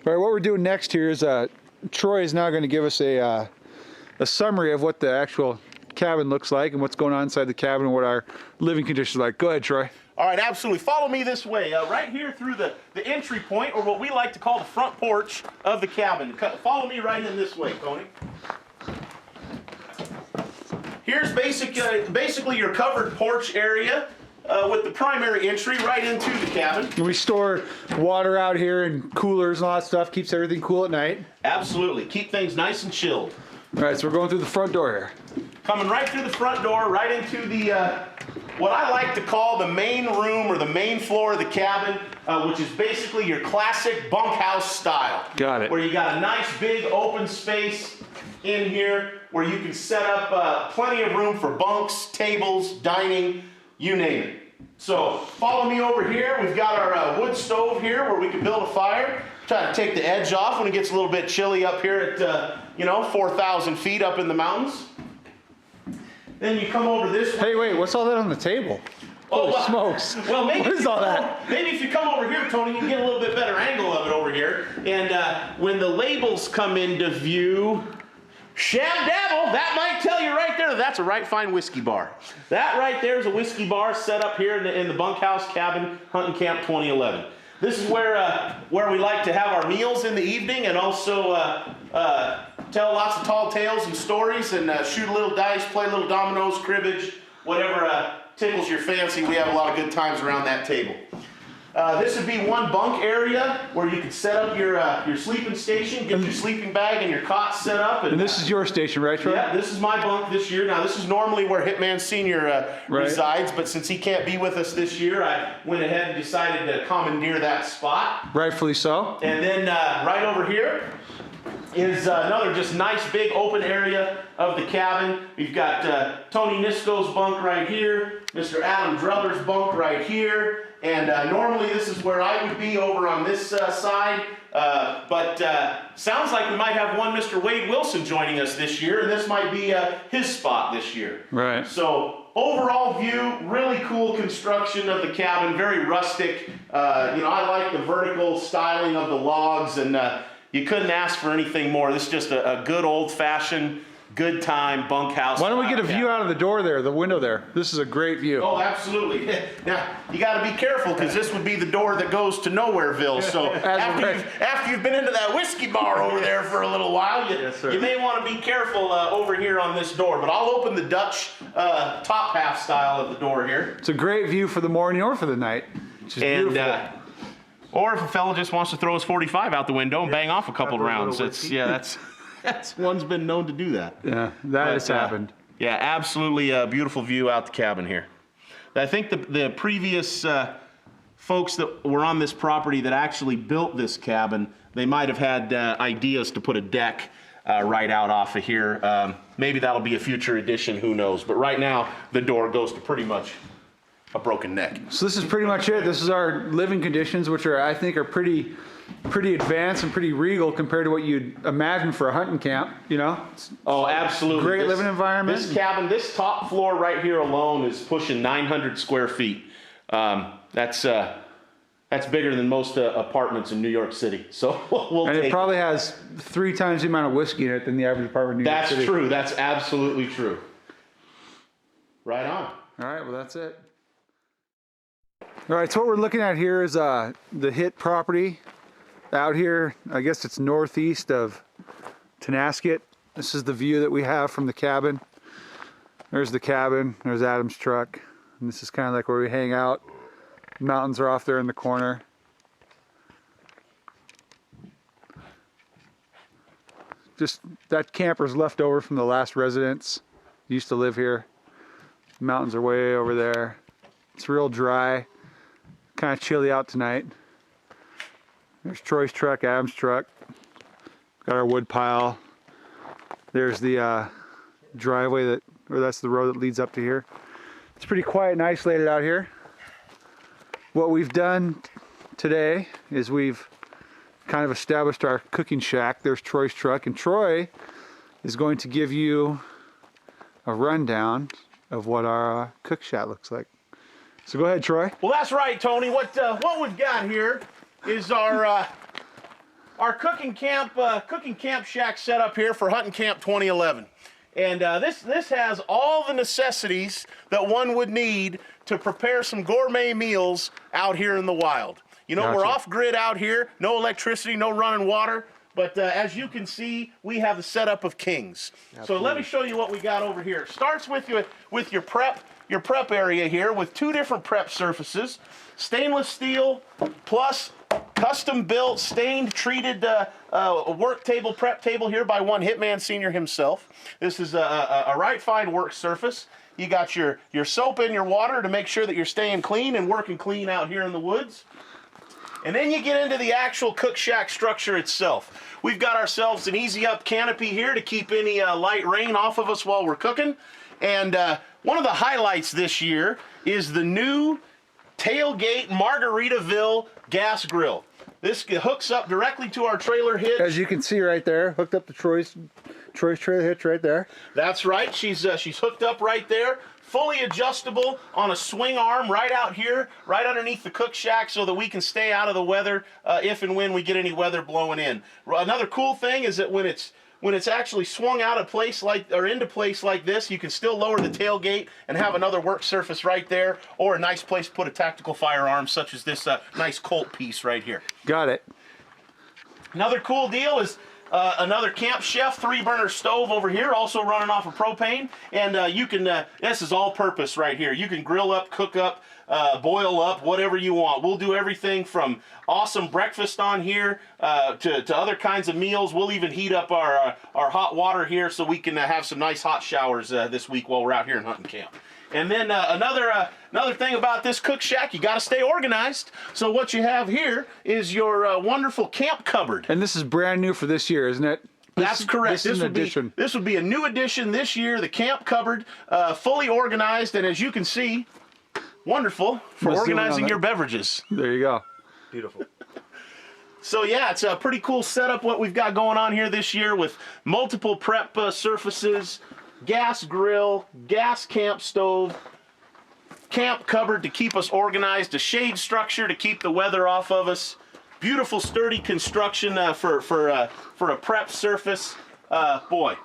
All right, what we're doing next here is Troy is now going to give us a summary of what the actual cabin looks like and what's going on inside the cabin and what our living conditions are like. Go ahead, Troy. All right, absolutely. Follow me this way. Right here through the entry point, or what we like to call the front porch of the cabin. Follow me right in this way, Tony. Here's basically your covered porch area with the primary entry right into the cabin. And we store water out here and coolers and all that stuff. Keeps everything cool at night. Absolutely. Keep things nice and chilled. All right, so we're going through the front door here. Coming right through the front door, right into the, what I like to call the main room or the main floor of the cabin, which is basically your classic bunkhouse style. Got it. Where you got a nice big open space in here where you can set up plenty of room for bunks, tables, dining, you name it. So follow me over here. We've got our wood stove here where we can build a fire. Try to take the edge off when it gets a little bit chilly up here at 4,000 feet up in the mountains. Then you come over this way. Hey, wait, what's all that on the table? Oh, Holy smokes. Well, maybe what is all that? Maybe if you come over here, Tony, you can get a little bit better angle of it over here. And when the labels come into view, Shabdabble, that might tell you right there that's a right fine whiskey bar. That right there is a whiskey bar set up here in the bunkhouse cabin, Hunting Camp 2011. This is where we like to have our meals in the evening and also tell lots of tall tales and stories and shoot a little dice, play a little dominoes, cribbage, whatever tickles your fancy. We have a lot of good times around that table. This would be one bunk area where you could set up your sleeping station, get your sleeping bag and your cot set up. And this is your station, right, Troy? Yeah, this is my bunk this year. Now, this is normally where Hittman Sr. Resides, but since he can't be with us this year, I went ahead and decided to commandeer that spot. Rightfully so. And then right over here is another just nice big open area of the cabin. We've got Tony Nisco's bunk right here, Mr. Adam Dreller's bunk right here, and normally this is where I would be over on this side, but sounds like we might have one Mr. Wade Wilson joining us this year, and this might be his spot this year. Right. So overall view, really cool construction of the cabin, very rustic. I like the vertical styling of the logs, and you couldn't ask for anything more. This is just a good old-fashioned, good time bunkhouse. Why don't we get a view out of the door there, the window there? This is a great view. Oh, absolutely. Now, you got to be careful because this would be the door that goes to Nowhereville. So after you've been into that whiskey bar over there for a little while, you may want to be careful over here on this door. But I'll open the Dutch top half style of the door here. It's a great view for the morning or for the night. It's just beautiful. Or if a fella just wants to throw his 45 out the window and bang off a couple of rounds, that's one's been known to do that. Yeah, that has happened. Yeah, absolutely a beautiful view out the cabin here. I think the previous folks that were on this property that actually built this cabin, they might have had ideas to put a deck right out off of here. Maybe that'll be a future addition, who knows. But right now, the door goes to pretty much a broken neck. So this is pretty much it. This is our living conditions, which I think are pretty advanced and pretty regal compared to what you'd imagine for a hunting camp, Oh, absolutely. Great living environment. This cabin, this top floor right here alone is pushing 900 square feet. That's bigger than most apartments in New York City. So and it probably has 3 times the amount of whiskey in it than the average apartment in New York City. That's true. That's absolutely true. Right on. All right, well, that's it. All right, so what we're looking at here is the Hitt property out here. I guess it's northeast of Tonasket. This is the view that we have from the cabin. There's the cabin, there's Adam's truck, and this is kind of like where we hang out. The mountains are off there in the corner. Just that camper's left over from the last residents. Used to live here. The mountains are way over there. It's real dry. Kind of chilly out tonight. There's Troy's truck, Adam's truck. Got our wood pile. There's the driveway that's the road that leads up to here. It's pretty quiet and isolated out here. What we've done today is we've kind of established our cooking shack. There's Troy's truck, and Troy is going to give you a rundown of what our cook shack looks like. So go ahead, Troy. Well, that's right, Tony. What we've got here is our our cooking camp shack setup here for Hunting Camp 2011. And this has all the necessities that one would need to prepare some gourmet meals out here in the wild. You know, we're off grid out here, no electricity, no running water, but as you can see, we have the setup of kings. Absolutely. So let me show you what we got over here. It starts with your prep area here with two different prep surfaces, stainless steel plus custom built, stained, treated work table, prep table here by one Hittman Senior himself. This is a right fine work surface. You got your soap and your water to make sure that you're staying clean and working clean out here in the woods. And then you get into the actual cook shack structure itself. We've got ourselves an easy up canopy here to keep any light rain off of us while we're cooking. And one of the highlights this year is the new Tailgate Margaritaville gas grill. This hooks up directly to our trailer hitch. As you can see right there, hooked up to Troy's trailer hitch right there. That's right. She's hooked up right there, fully adjustable on a swing arm right out here, right underneath the cook shack, so that we can stay out of the weather if and when we get any weather blowing in. Another cool thing is that when it's actually swung out of place into place like this, you can still lower the tailgate and have another work surface right there, or a nice place to put a tactical firearm such as this nice Colt piece right here. Got it. Another cool deal is another Camp Chef 3-burner stove over here, also running off of propane, and you can, this is all purpose right here. You can grill up, cook up, boil up, whatever you want. We'll do everything from awesome breakfast on here to other kinds of meals. We'll even heat up our hot water here so we can have some nice hot showers this week while we're out here in hunting camp. And then another thing about this cook shack, you got to stay organized. So what you have here is your wonderful camp cupboard. And this is brand new for this year, isn't it? That's correct. This would be a new addition this year. The camp cupboard, fully organized, and as you can see, wonderful for organizing your beverages. There you go. Beautiful. So yeah, it's a pretty cool setup what we've got going on here this year with multiple prep surfaces, gas grill, gas camp stove, camp cupboard to keep us organized, a shade structure to keep the weather off of us, beautiful sturdy construction for a prep surface. Boy,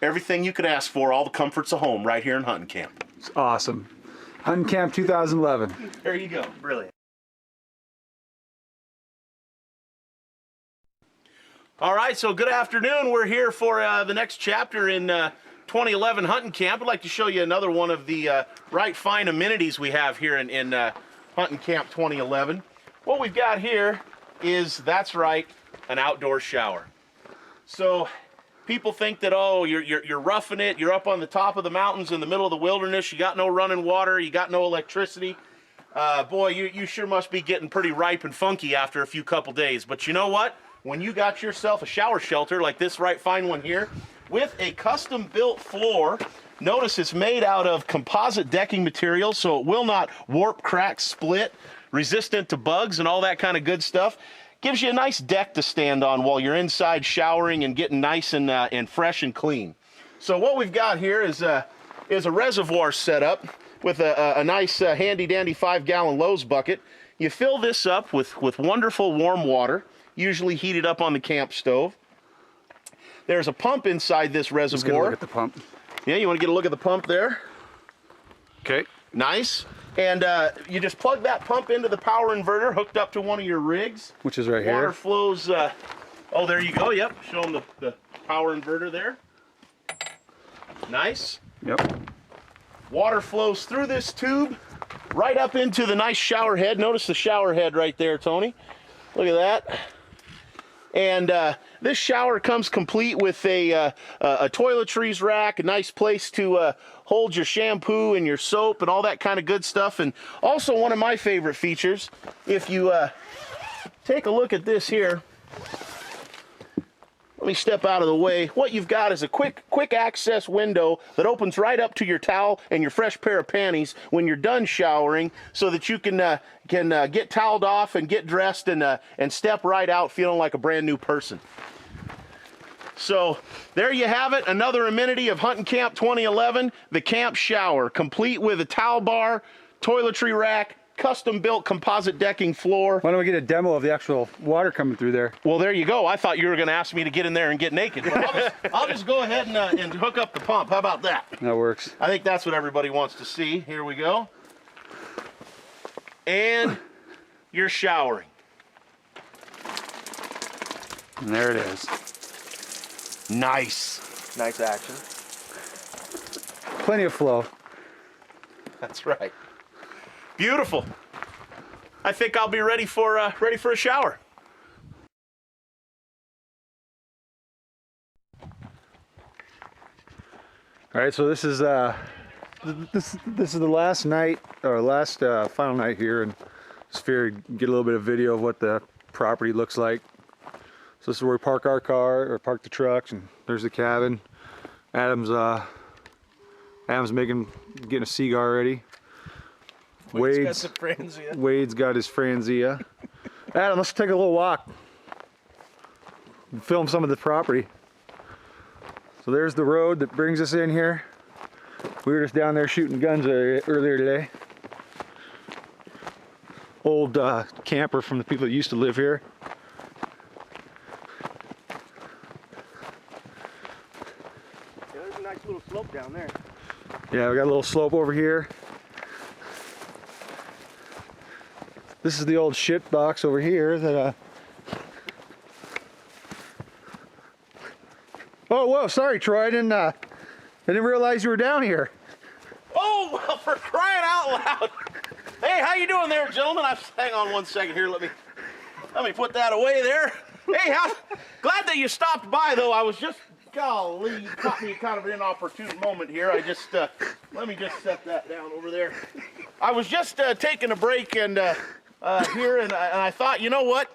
everything you could ask for, all the comforts of home right here in hunting camp. It's awesome. Hunting Camp 2011. There you go. Brilliant. All right, so good afternoon. We're here for the next chapter in 2011 Hunting Camp. I'd like to show you another one of the right fine amenities we have here in Hunting Camp 2011. What we've got here is, that's right, an outdoor shower. So people think that, oh, you're roughing it, you're up on the top of the mountains in the middle of the wilderness, you got no running water, you got no electricity. Boy, you sure must be getting pretty ripe and funky after a few couple days. But you know what? When you got yourself a shower shelter like this right fine one here, with a custom built floor, notice it's made out of composite decking material, so it will not warp, crack, split, resistant to bugs and all that kind of good stuff. Gives you a nice deck to stand on while you're inside showering and getting nice and fresh and clean. So what we've got here is a reservoir setup with a nice handy dandy 5-gallon Lowe's bucket. You fill this up with wonderful warm water, usually heated up on the camp stove. There's a pump inside this reservoir. Let's get a look at the pump. Yeah, you want to get a look at the pump there? Okay. Nice. And you just plug that pump into the power inverter hooked up to one of your rigs. Which is right here. Water here. flows, oh, there you go, yep. Show them the power inverter there. Nice. Yep. Water flows through this tube right up into the nice shower head. Notice the shower head right there, Tony. Look at that. And this shower comes complete with a toiletries rack, a nice place to hold your shampoo and your soap and all that kind of good stuff. And also one of my favorite features, if you take a look at this here, let me step out of the way. What you've got is a quick access window that opens right up to your towel and your fresh pair of panties when you're done showering, so that you can get toweled off and get dressed and step right out feeling like a brand new person. So there you have it, another amenity of Hunting Camp 2011, the camp shower, complete with a towel bar, toiletry rack, custom-built composite decking floor. Why don't we get a demo of the actual water coming through there? Well, there you go. I thought you were going to ask me to get in there and get naked. But I'll just go ahead and hook up the pump. How about that? That works. I think that's what everybody wants to see. Here we go. And you're showering. And there it is. Nice. Nice action. Plenty of flow. That's right. Beautiful. I think I'll be ready for a shower. All right, so this is the last night, or last final night here, and just figured get a little bit of video of what the property looks like. So this is where we park our car, or park the trucks, and there's the cabin. Adam's getting a cigar ready. Wade's got his Franzia. Adam, let's take a little walk. Film some of the property. So there's the road that brings us in here. We were just down there shooting guns earlier today. Old camper from the people that used to live here. Yeah, there's a nice little slope down there. Yeah, we got a little slope over here. This is the old shit box over here that Oh, whoa, sorry Troy, I didn't realize you were down here. Oh, well, for crying out loud. Hey, how you doing there, gentlemen? Hang on one second here. Let me put that away there. Hey, glad that you stopped by, though. I was just, golly, you caught me kind of an inopportune moment here. I just, let me just set that down over there. I was just taking a break and here, and I thought, you know what?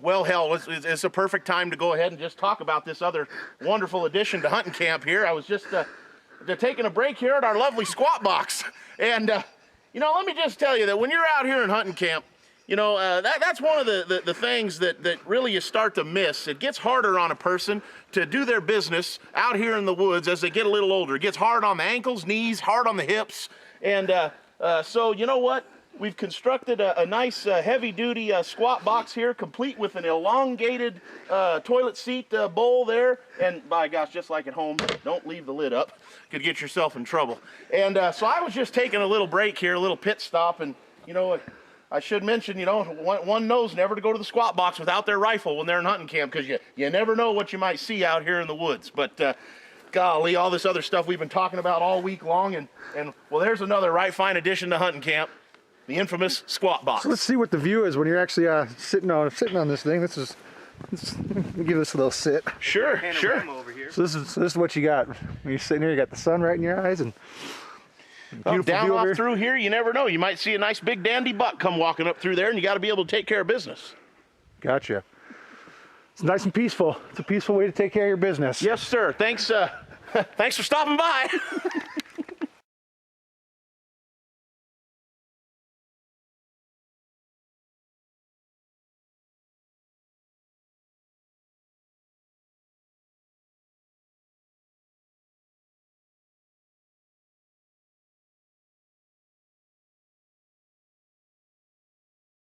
Well, hell, it's a perfect time to go ahead and just talk about this other wonderful addition to hunting camp here. I was just taking a break here at our lovely squat box. And, you know, let me just tell you that when you're out here in hunting camp, you know, that's one of the things that really you start to miss. It gets harder on a person to do their business out here in the woods as they get a little older. It gets hard on the ankles, knees, hard on the hips. And so, you know what? We've constructed a nice heavy-duty squat box here, complete with an elongated toilet seat bowl there. And by gosh, just like at home, don't leave the lid up. Could get yourself in trouble. And so I was just taking a little break here, a little pit stop. And, you know, I should mention, you know, one knows never to go to the squat box without their rifle when they're in hunting camp, because you never know what you might see out here in the woods. But golly, all this other stuff we've been talking about all week long. And well, there's another right fine addition to hunting camp. The infamous squat box. So let's see what the view is when you're actually sitting on this thing. Let's give this a little sit. Sure. Over here. So this is what you got. When you're sitting here, you got the sun right in your eyes, and beautiful down view off over here. through here, you never know. You might see a nice big dandy buck come walking up through there, and you got to be able to take care of business. Gotcha. It's nice and peaceful. It's a peaceful way to take care of your business. Yes, sir. Thanks for stopping by.